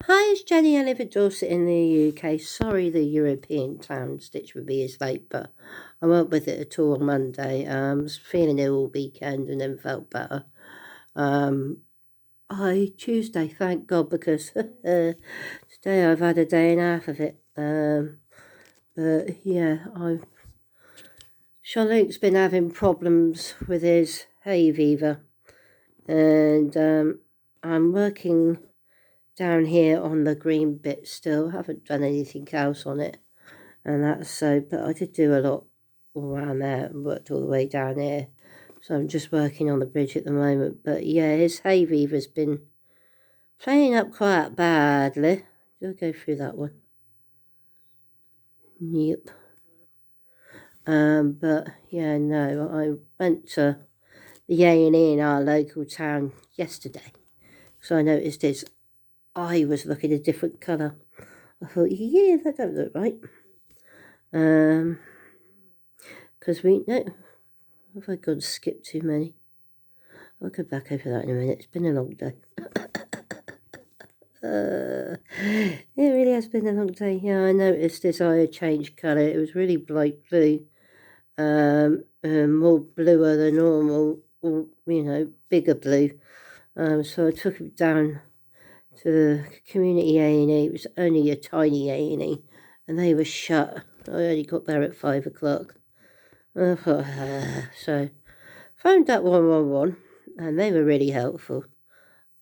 Hi, it's Jenny. I live in Dorset in the UK. Sorry the European clown stitch review is late, but I went with it at all on Monday. Was feeling ill all weekend and then felt better. Um, Tuesday, thank God, because today I've had a day and a half of it. But yeah, Jean-Luc's been having problems with his hay fever, and I'm working down here on the green bit still. Haven't done anything else on it, and that's so. But I did do a lot all around there and worked all the way down here. So I'm just working on the bridge at the moment. But yeah, his hay fever's been playing up quite badly. I'll go through that one. Yep. But yeah, no, I went to the A&E in our local town yesterday. So I noticed his eye was looking a different colour. I thought, yeah, that don't look right. Because we no, have I gone skip too many? I'll go back over that in a minute. It's been a long day. It really has been a long day. Yeah, I noticed his eye had changed colour. It was really bright blue, more bluer than normal, or bigger blue. So I took him down to the community A&E. It was only a tiny A&E, and they were shut. I only got there at 5 o'clock. I thought, so phoned up 111, and they were really helpful.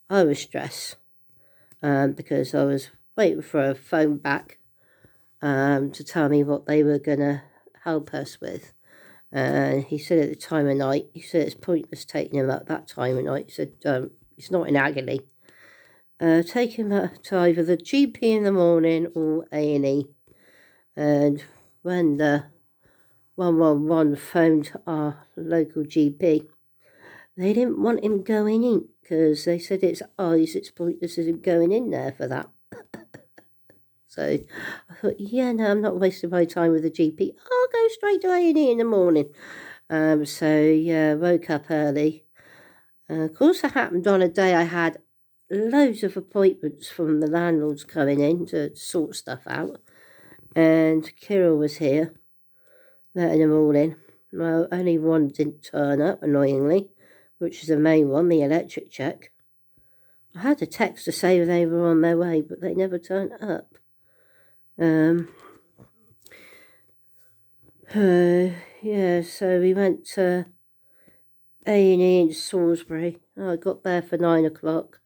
I was stressed because I was waiting for a phone back to tell me what they were going to help us with. And he said at the time of night, he said it's pointless taking him at that time of night. He said he's not in agony. Take him to either the GP in the morning or A&E. And when the 111 phoned our local GP, they didn't want him going in because they said it's eyes, it's pointless him going in there for that. So I thought, yeah, no, I'm not wasting my time with the GP. I'll go straight to A&E in the morning. So yeah, woke up early. Of course, it happened on a day I had loads of appointments from the landlords coming in to sort stuff out. And Kirill was here, letting them all in. Well, only one didn't turn up, annoyingly, which is the main one, the electric check. I had a text to say they were on their way, but they never turned up. Yeah, so we went to A&E in Salisbury. I got there for 9 o'clock.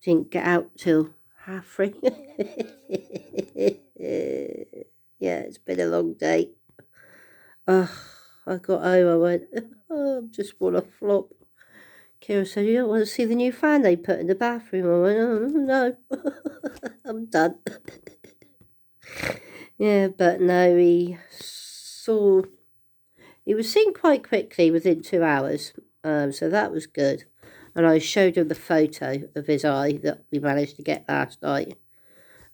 Didn't get out till 3:30. Yeah, it's been a long day. I got home, I went, oh, I just want to flop. Kira said, you don't want to see the new fan they put in the bathroom? I went, oh, no, I'm done. Yeah, but no, he was seen quite quickly within 2 hours, so that was good. And I showed him the photo of his eye that we managed to get last night.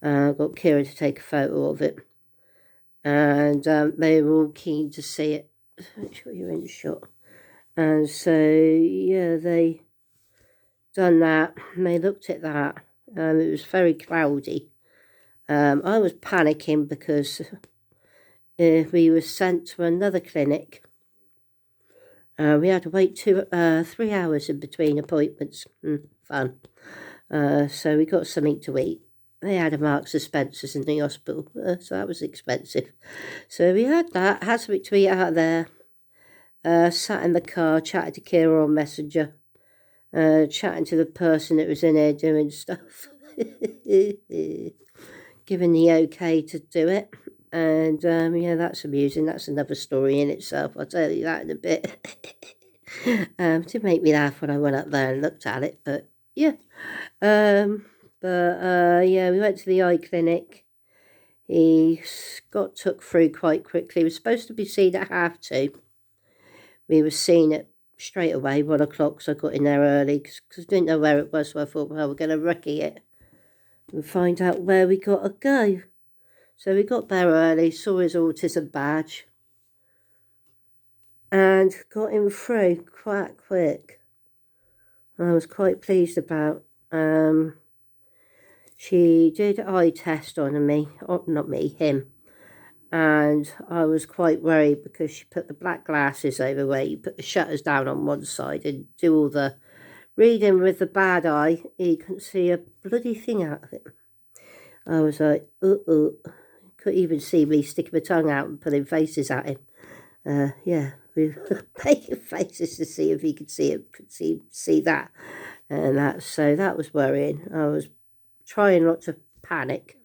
I got Kira to take a photo of it, and they were all keen to see it. Make sure you're in the shot. And so, yeah, they done that, and they looked at that. It was very cloudy. I was panicking because we were sent to another clinic. We had to wait 3 hours in between appointments. Fun. So we got something to eat. They had a Marks and Spencer's in the hospital, so that was expensive. So we had that, had something to eat out there. Sat in the car, chatted to Kira on Messenger, chatting to the person that was in there doing stuff. Given the okay to do it. And yeah, that's amusing. That's another story in itself. I'll tell you that in a bit. It did make me laugh when I went up there and looked at it, but yeah. Yeah, we went to the eye clinic. He got took through quite quickly. He was supposed to be seen at 2:30. We were seen at straight away, 1 o'clock, so I got in there early because I didn't know where it was, so I thought, well, we're going to recce it and find out where we got to go. So we got there early, saw his autism badge, and got him through quite quick. I was quite pleased about. She did eye test on me, not me, him. And I was quite worried because she put the black glasses over where you put the shutters down on one side and do all the reading with the bad eye. He couldn't see a bloody thing out of it. I was like, couldn't even see me sticking my tongue out and putting faces at him. Yeah, we were making faces to see if he could see it, could see that. And that was worrying. I was trying not to panic,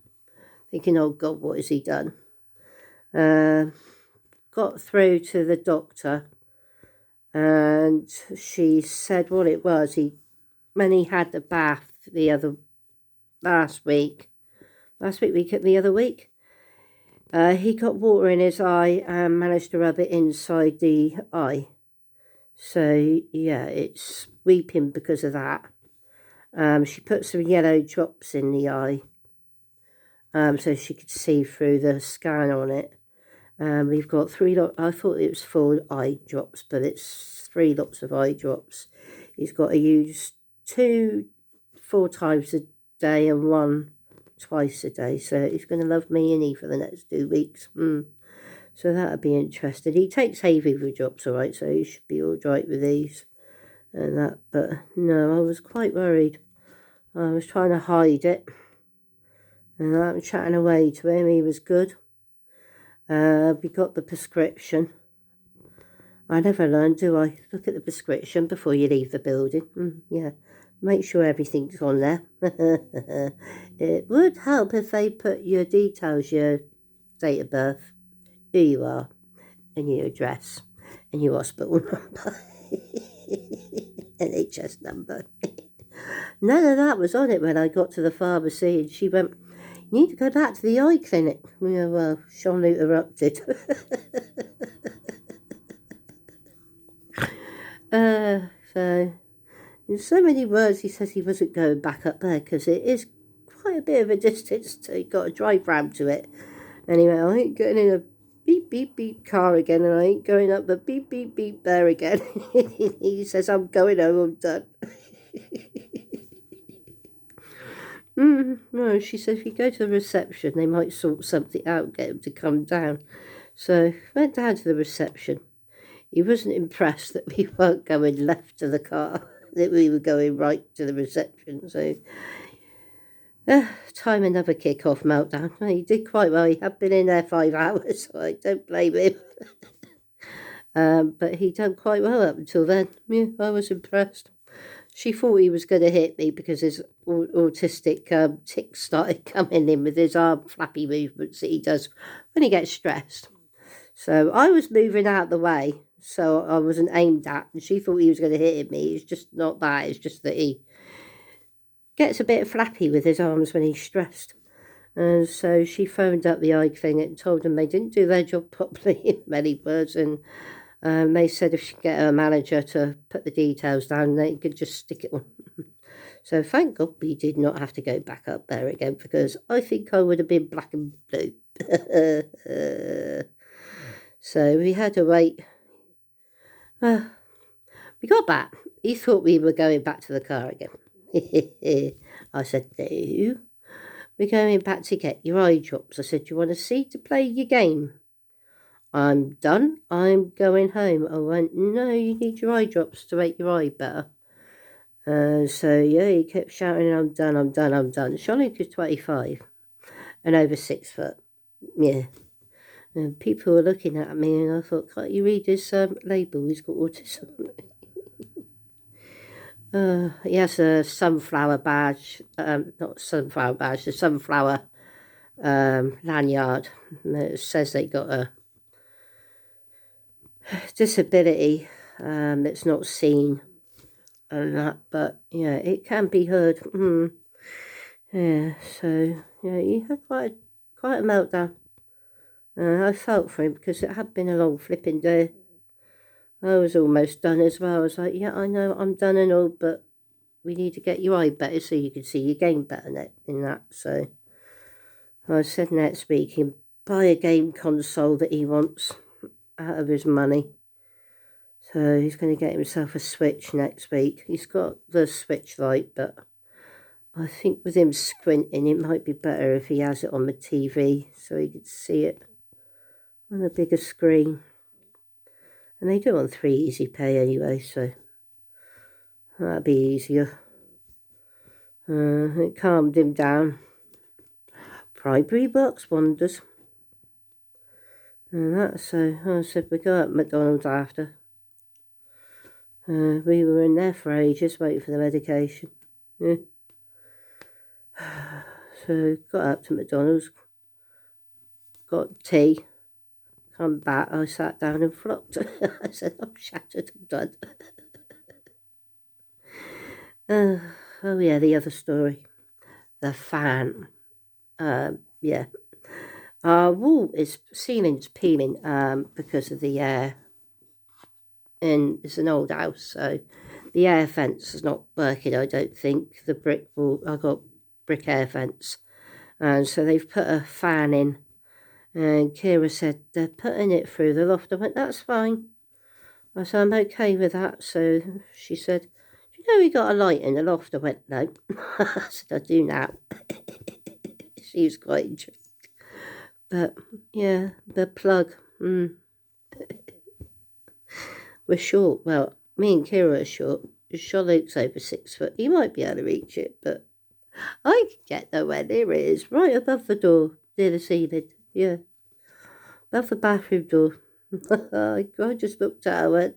thinking, oh God, what has he done? Got through to the doctor, and she said what it was. When he had the bath the other week, he got water in his eye and managed to rub it inside the eye. So yeah, it's weeping because of that. She put some yellow drops in the eye, so she could see through the scan on it. We've got 3 lots. I thought it was 4 eye drops, but it's 3 lots of eye drops. He's got to use 2 4 times a day and 1 twice a day. So he's going to love me, isn't he, for the next 2 weeks? So that'll be interesting. He takes hay fever drops, all right, so he should be all right with these and that. But no, I was quite worried. I was trying to hide it, and I'm chatting away to him. He was good. We got the prescription. I never learned, do I? Look at the prescription before you leave the building. Yeah, make sure everything's on there. It would help if they put your details, your date of birth, who you are, and your address, and your hospital number, NHS number. None of that was on it when I got to the pharmacy, and she went, you need to go back to the eye clinic. Yeah, well, Sean interrupted. So, in so many words, he says he wasn't going back up there because it is quite a bit of a distance. You've got to drive round to it. Anyway, I ain't getting in a beep, beep, beep car again, and I ain't going up the beep, beep, beep there again. He says, I'm going home, I'm done. No, she said if you go to the reception, they might sort something out, get him to come down. So went down to the reception. He wasn't impressed that we weren't going left to the car, that we were going right to the reception. So time another kick-off meltdown. He did quite well. He had been in there 5 hours, so I don't blame him. But he done quite well up until then. Yeah, I was impressed. She thought he was going to hit me because his autistic tics started coming in with his arm flappy movements that he does when he gets stressed. So I was moving out the way, so I wasn't aimed at, and she thought he was going to hit me. It's just not that. It's just that he gets a bit flappy with his arms when he's stressed. And so she phoned up the eye clinic and told them they didn't do their job properly, in many words, and they said if she could get her manager to put the details down, they could just stick it on. So thank God we did not have to go back up there again, because I think I would have been black and blue. So we had to wait. We got back. He thought we were going back to the car again. I said, no, we're going back to get your eye drops. I said, do you want to see to play your game? I'm done. I'm going home. I went, no, you need your eye drops to make your eye better. So yeah, he kept shouting, I'm done, I'm done, I'm done. Charlotte is 25 and over 6 foot. Yeah. And people were looking at me, and I thought, can't you read his label? He's got autism. He has a sunflower badge, not sunflower badge, the sunflower lanyard. It says they got a disability that's not seen and that, but yeah, it can be heard. Yeah, so yeah, he had quite a meltdown. I felt for him because it had been a long flipping day. I was almost done as well. I was like, yeah, I know I'm done and all, but we need to get your eye better so you can see your game better in that. So I said next week he'll buy a game console that he wants out of his money. So he's going to get himself a Switch next week. He's got the Switch Lite, but I think with him squinting, it might be better if he has it on the TV so he could see it on a bigger screen. And they do on 3 Easy Pay anyway, so that'd be easier. It calmed him down. Bribery works wonders. And that, so I said we go up McDonald's after. We were in there for ages waiting for the medication. Yeah. So got up to McDonald's, got tea, come back, I sat down and flopped. I said, I'm shattered, I'm done. Oh yeah, the other story. The fan. Yeah. Our wall ceiling's peeling because of the air. And it's an old house, so the air fence is not working, I don't think. The brick wall, I got brick air fence. And so they've put a fan in. And Kira said, they're putting it through the loft. I went, that's fine. I said, I'm okay with that. So she said, do you know we got a light in the loft? I went, no. I said, I do now. She was quite interested. But, yeah, the plug. We're short. Well, me and Kira are short. Charlotte's over 6 foot. He might be able to reach it, but I can get nowhere near it. It's right above the door, near the ceiling. Yeah. Above the bathroom door. I just looked at her and went,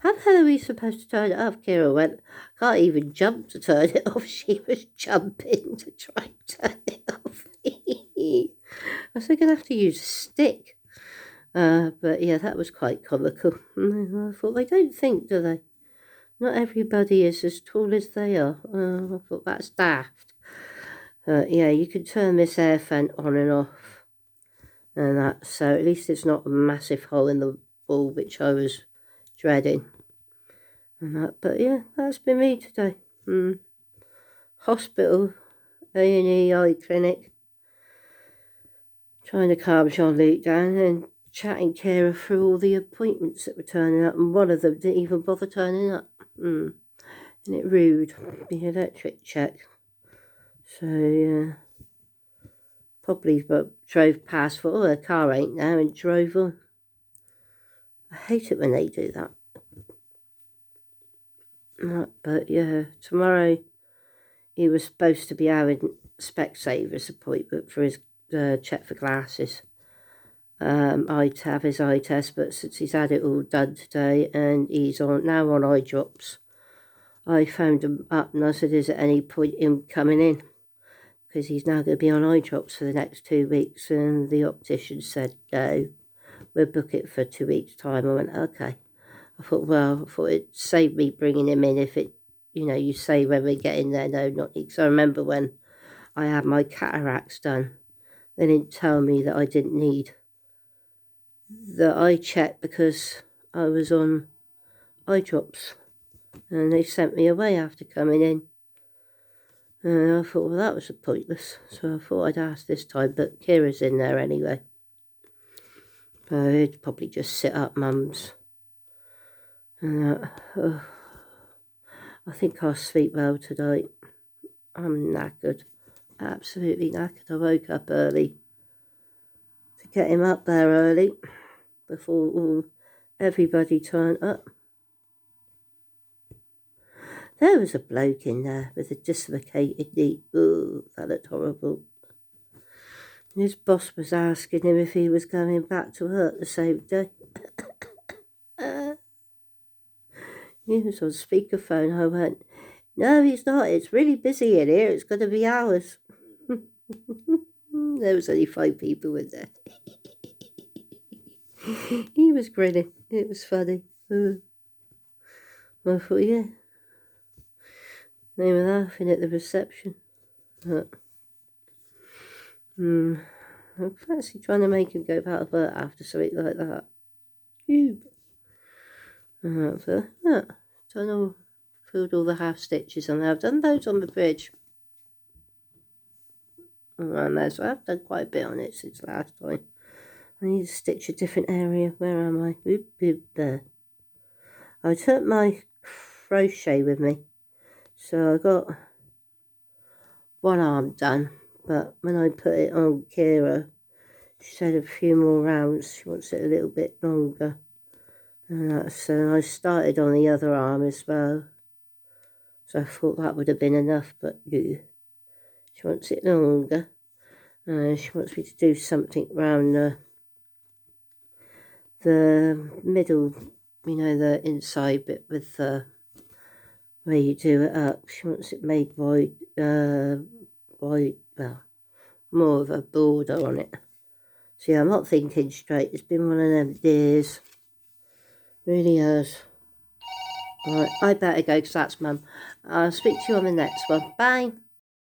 how the hell are we supposed to turn it off? Kira went, can't even jump to turn it off. She was jumping to try and turn it off. I was going to have to use a stick. But yeah, that was quite comical. I thought, they don't think, do they? Not everybody is as tall as they are. I thought, that's daft. Yeah, you can turn this air fan on and off. And that, so at least it's not a massive hole in the wall, which I was dreading. And that, but yeah, that's been me today. Hospital, A&E eye clinic. Trying to calm Jean-Luc down and chatting Kira through all the appointments that were turning up, and one of them didn't even bother turning up. Isn't it rude? The electric check. So yeah, probably drove past, thought, oh, the car ain't there, and drove on. I hate it when they do that. But yeah, tomorrow he was supposed to be having Specsavers appointment for his check for glasses. I'd have his eye test, but since he's had it all done today and he's now on eye drops, I phoned him up and I said, is there any point in coming in? Because he's now going to be on eye drops for the next 2 weeks. And the optician said, no, we'll book it for 2 weeks' time. I went, okay. I thought it'd save me bringing him in if it, you say when we get in there, no, not because I remember when I had my cataracts done, they didn't tell me that I didn't need the eye check because I was on eye drops, and they sent me away after coming in. And I thought, well, that was pointless. So I thought I'd ask this time, but Kira's in there anyway. I'd probably just sit up, mums. And I think I'll sleep well tonight. I'm knackered, absolutely knackered. I woke up early to get him up there early before everybody turned up. There was a bloke in there with a dislocated knee. Ooh, that looked horrible. And his boss was asking him if he was going back to work the same day. He was on speakerphone. I went, no, he's not. It's really busy in here. It's going to be hours. There was only 5 people in there. He was grinning. It was funny. I thought, yeah. They were laughing at the reception. I fancy trying to make him go back to work after something like that. So, filled all the half stitches on there. I've done those on the bridge. Around there, so I've done quite a bit on it since last time. I need to stitch a different area. Where am I? There. I took my crochet with me. So I got one arm done, but when I put it on Kira, she said a few more rounds. She wants it a little bit longer. And so I started on the other arm as well. So I thought that would have been enough, but no. She wants it longer. She wants me to do something around the middle, you know, the inside bit with where you do it up. She wants it made wide, well, more of a border on it. See, I'm not thinking straight. It's been one of them days. Really has. Right, I better go because that's Mum. I'll speak to you on the next one. Bye.